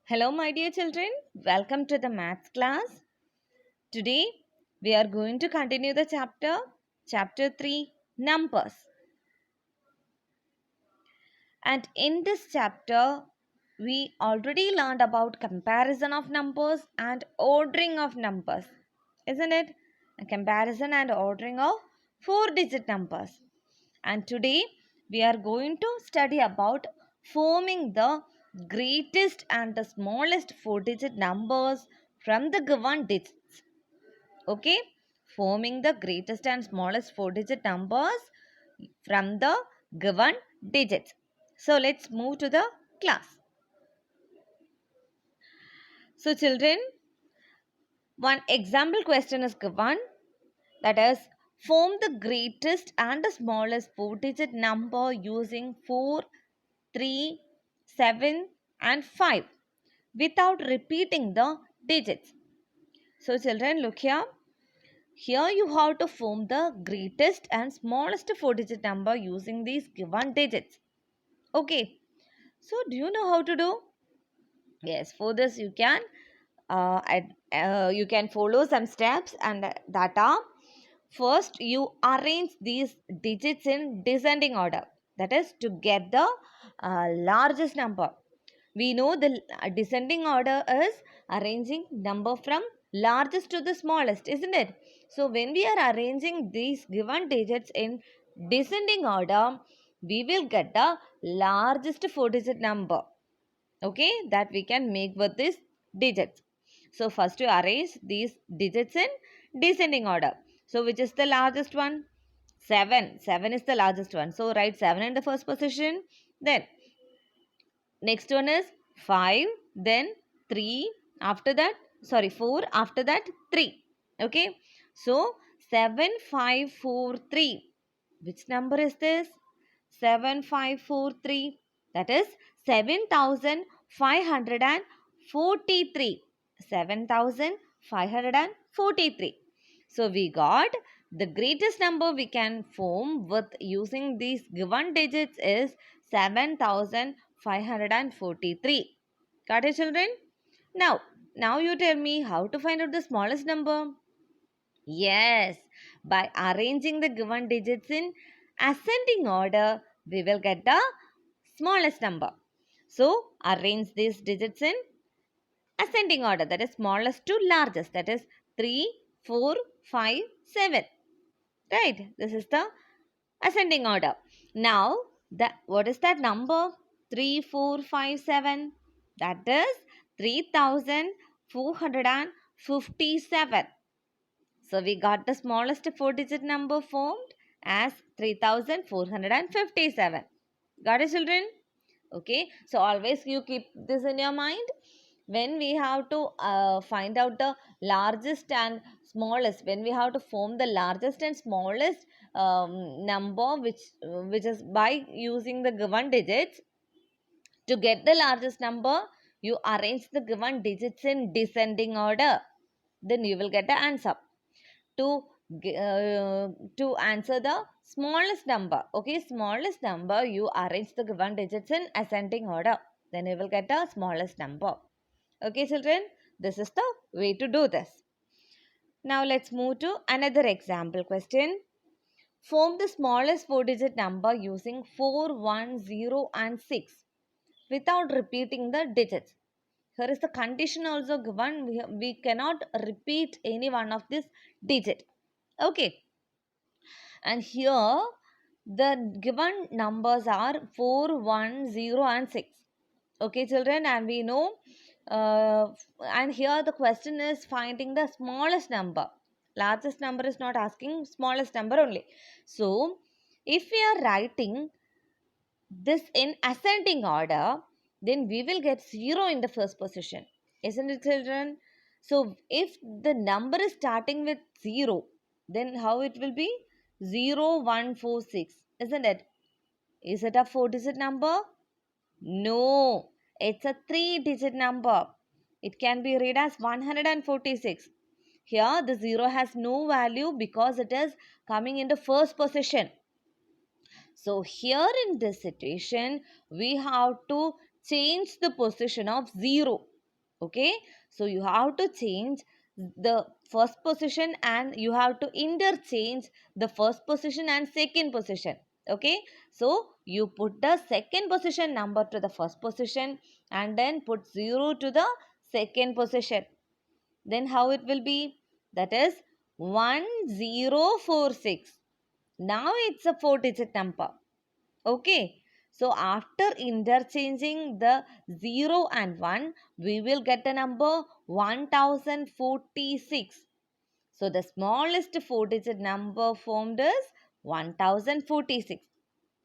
Hello, my dear children. Welcome to the maths class. Today, we are going to continue the chapter 3, Numbers. And in this chapter, we already learned about comparison of numbers and ordering of numbers. Isn't it? A comparison and ordering of 4-digit numbers. And today, we are going to study about forming the greatest and the smallest 4-digit numbers from the given digits. Okay, forming the greatest and smallest 4-digit numbers from the given digits. So let's move to the class. So children, one example question is given, that is, form the greatest and the smallest 4-digit number using 4, 3, 7 and 5 without repeating the digits. So children, look here. Here you have to form the greatest and smallest 4-digit number using these given digits. Okay. So do you know how to do? Yes, for this you can follow some steps, and that are: first you arrange these digits in descending order. That is to get the largest number. We know the descending order is arranging number from largest to the smallest, isn't it? So when we are arranging these given digits in descending order, we will get the largest 4-digit number. Okay, that we can make with these digits. So first you arrange these digits in descending order. So which is the largest one? 7. 7 is the largest one. So write 7 in the first position. Then next one is 5, then 3, after that, 4, after that 3. Okay. So 7543. Which number is this? 7543. That is 7543. 7543. So we got the greatest number we can form with using these given digits is 7543. Got it, children? Now you tell me how to find out the smallest number. Yes, by arranging the given digits in ascending order, we will get the smallest number. So, arrange these digits in ascending order, that is smallest to largest, that is 3, 4, 5, 7. Right, this is the ascending order. Now, what is that number? 3, 4, 5, 7. That is 3457. So we got the smallest 4-digit number formed as 3457. Got it, children? Okay. So always you keep this in your mind. When we have to find out the largest and smallest, when we have to form the largest and smallest number, which is by using the given digits, to get the largest number, you arrange the given digits in descending order. Then you will get the answer. To answer the smallest number, okay, smallest number, you arrange the given digits in ascending order, then you will get the smallest number. Okay, children, this is the way to do this. Now let's move to another example question. Form the smallest 4-digit number using 4, 1, 0 and 6 without repeating the digits. Here is the condition also given. We cannot repeat any one of this digit. Okay. And here the given numbers are 4, 1, 0 and 6. Okay, children, and we know and here the question is finding the smallest number. Largest number is not asking, smallest number only. So if we are writing this in ascending order, then we will get 0 in the first position. Isn't it, children? So if the number is starting with 0, then how it will be? 0146. Isn't it? Is it a 4-digit number? No. It's a 3-digit number. It can be read as 146. Here the 0 has no value because it is coming in the first position. So here in this situation, we have to change the position of 0. Okay, so you have to change the first position and you have to interchange the first position and second position. Okay, so you put the second position number to the first position and then put 0 to the second position. Then how it will be? That is 1046. Now it's a 4-digit number. Okay. So after interchanging the 0 and 1, we will get the number 1046. So the smallest 4-digit number formed is 1046.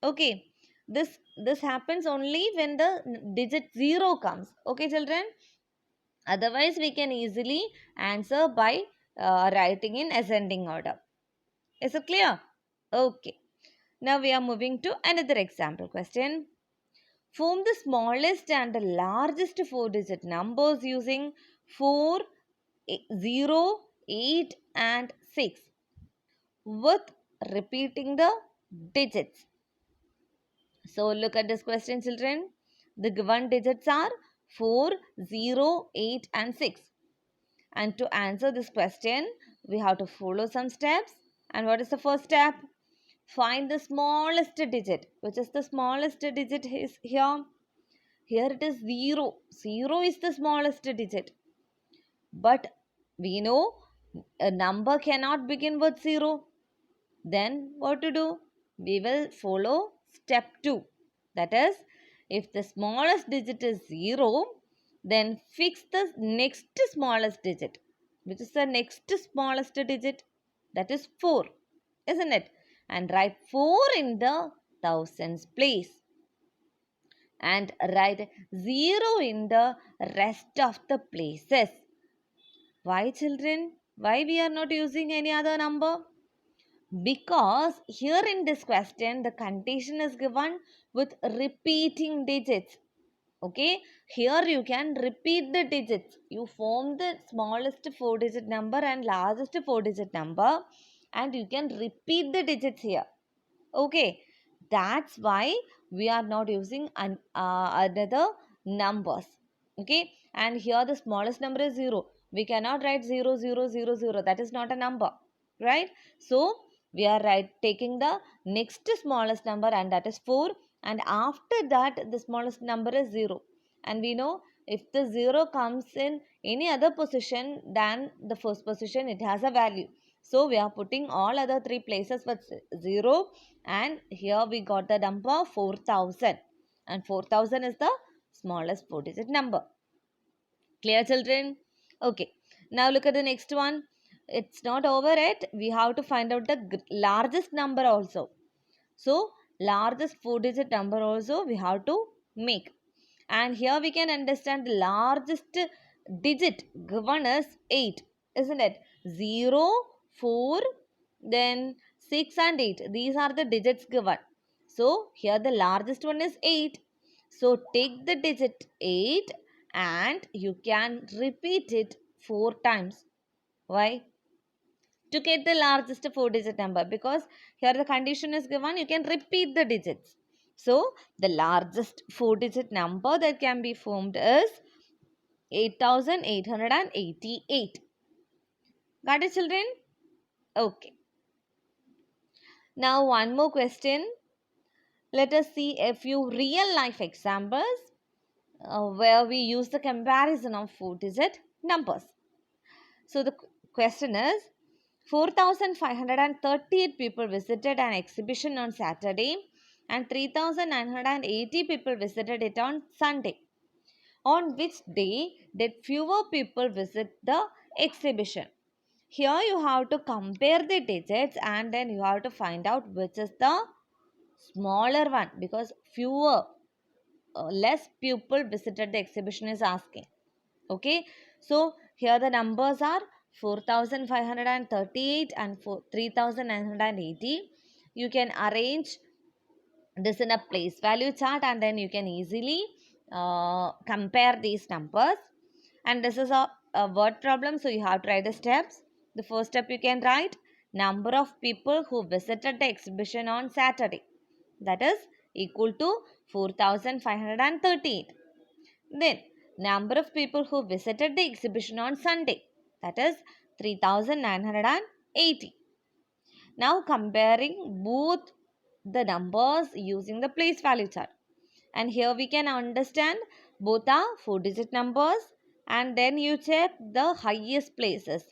Okay. This happens only when the digit 0 comes. Okay, children? Otherwise, we can easily answer by writing in ascending order. Is it clear? Okay. Now we are moving to another example question. Form the smallest and the largest 4-digit numbers using 4, 0, 8 and 6 with repeating the digits. So look at this question, children. The given digits are 4, 0, 8 and 6. And to answer this question, we have to follow some steps. And what is the first step? Find the smallest digit. Which is the smallest digit is here? Here it is 0. 0 is the smallest digit. But we know a number cannot begin with 0. Then what to do? We will follow step 2. That is, if the smallest digit is 0, then fix the next smallest digit. Which is the next smallest digit? That is 4. Isn't it? And write 4 in the thousands place. And write 0 in the rest of the places. Why, children? Why we are not using any other number? Because here in this question, the condition is given with repeating digits. Okay, here you can repeat the digits. You form the smallest 4-digit number and largest 4-digit number, and you can repeat the digits here. Okay, that's why we are not using another numbers. Okay, and here the smallest number is 0. We cannot write 0, 0, 0, 0. That is not a number, right? So we are taking the next smallest number, and that is 4. And after that, the smallest number is 0. And we know if the 0 comes in any other position than the first position, it has a value. So we are putting all other 3 places with 0, and here we got the number 4000, and 4000 is the smallest 4-digit number. Clear, children? Okay, now look at the next one. It's not over yet. We have to find out the largest number also. So largest 4-digit number also we have to make. And here we can understand the largest digit given as 8, isn't it? 0, 4, then 6 and 8. These are the digits given. So here the largest one is 8. So take the digit 8 and you can repeat it 4 times. Why? To get the largest 4-digit number, because here the condition is given, you can repeat the digits. So the largest 4-digit number that can be formed is 8888. Got it, children? Okay. Now one more question. Let us see a few real life examples where we use the comparison of 4-digit numbers. So the question is, 4,538 people visited an exhibition on Saturday and 3,980 people visited it on Sunday. On which day did fewer people visit the exhibition? Here you have to compare the digits and then you have to find out which is the smaller one, because fewer, less people visited the exhibition is asking. Okay, so here the numbers are 4,538 and 3,980. You can arrange this in a place value chart and then you can easily compare these numbers. And this is a word problem, so you have to write the steps. The first step you can write number of people who visited the exhibition on Saturday. That is equal to 4,538. Then number of people who visited the exhibition on Sunday. That is 3980. Now comparing both the numbers using the place value chart. And here we can understand both are 4-digit numbers, and then you check the highest places.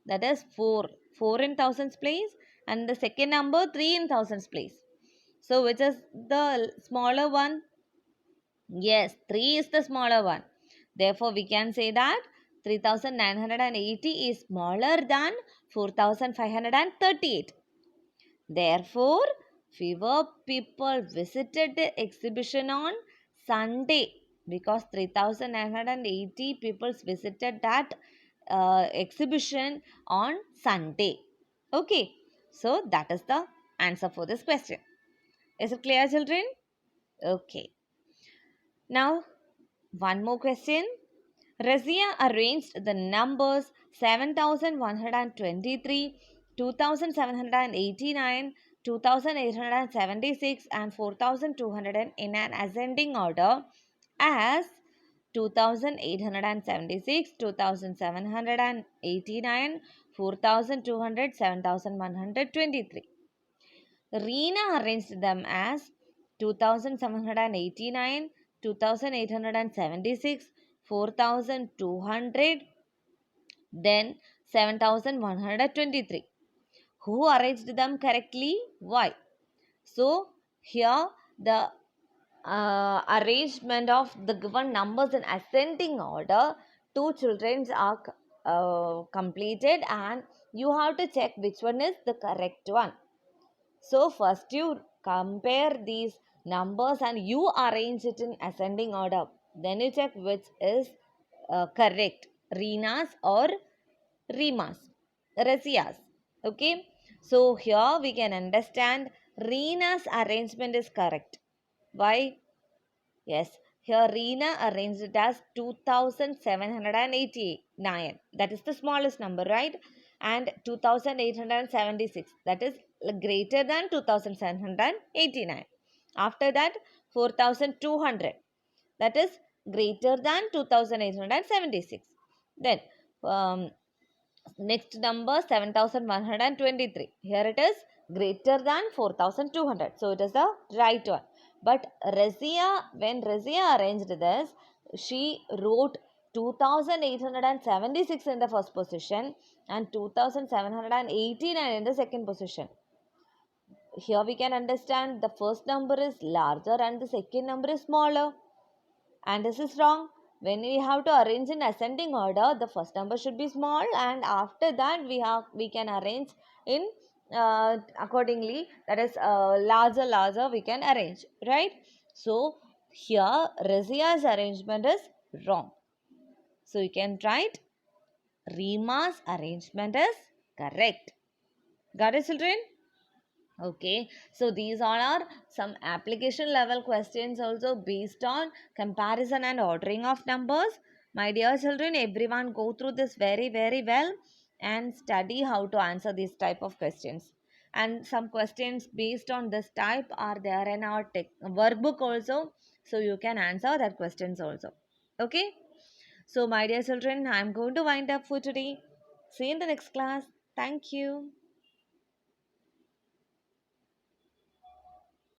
That is 4. 4 in thousands place, and the second number 3 in thousands place. So which is the smaller one? Yes, 3 is the smaller one. Therefore, we can say that 3980 is smaller than 4538. Therefore, fewer people visited the exhibition on Sunday because 3980 people visited that exhibition on Sunday. Okay, so that is the answer for this question. Is it clear, children? Okay. Now, one more question. Razia arranged the numbers 7123, 2789, 2876 and 4200 in an ascending order as 2876, 2789, 4200, 7123. Reena arranged them as 2789, 2876, 4200, then 7123. Who arranged them correctly? Why? So, here the arrangement of the given numbers in ascending order, two children are completed, and you have to check which one is the correct one. So first you compare these numbers and you arrange it in ascending order. Then you check which is correct. Reena's or Rima's. Razia's. Okay. So here we can understand Reena's arrangement is correct. Why? Yes. Here Reena arranged it as 2789. That is the smallest number, right? And 2876. That is greater than 2789. After that, 4200. That is greater than 2876. Then next number 7123. Here it is greater than 4200. So it is the right one. But when Razia arranged this, she wrote 2876 in the first position and 2789 in the second position. Here we can understand the first number is larger and the second number is smaller. And this is wrong. When we have to arrange in ascending order, the first number should be small, and after that we can arrange in accordingly, that is larger we can arrange, right? So here Razia's arrangement is wrong. So you can write Rima's arrangement is correct. Got it, children? Okay, so these all are some application level questions also based on comparison and ordering of numbers. My dear children, everyone go through this very well and study how to answer these type of questions. And some questions based on this type are there in our workbook also. So you can answer that questions also. Okay, so my dear children, I am going to wind up for today. See you in the next class. Thank you.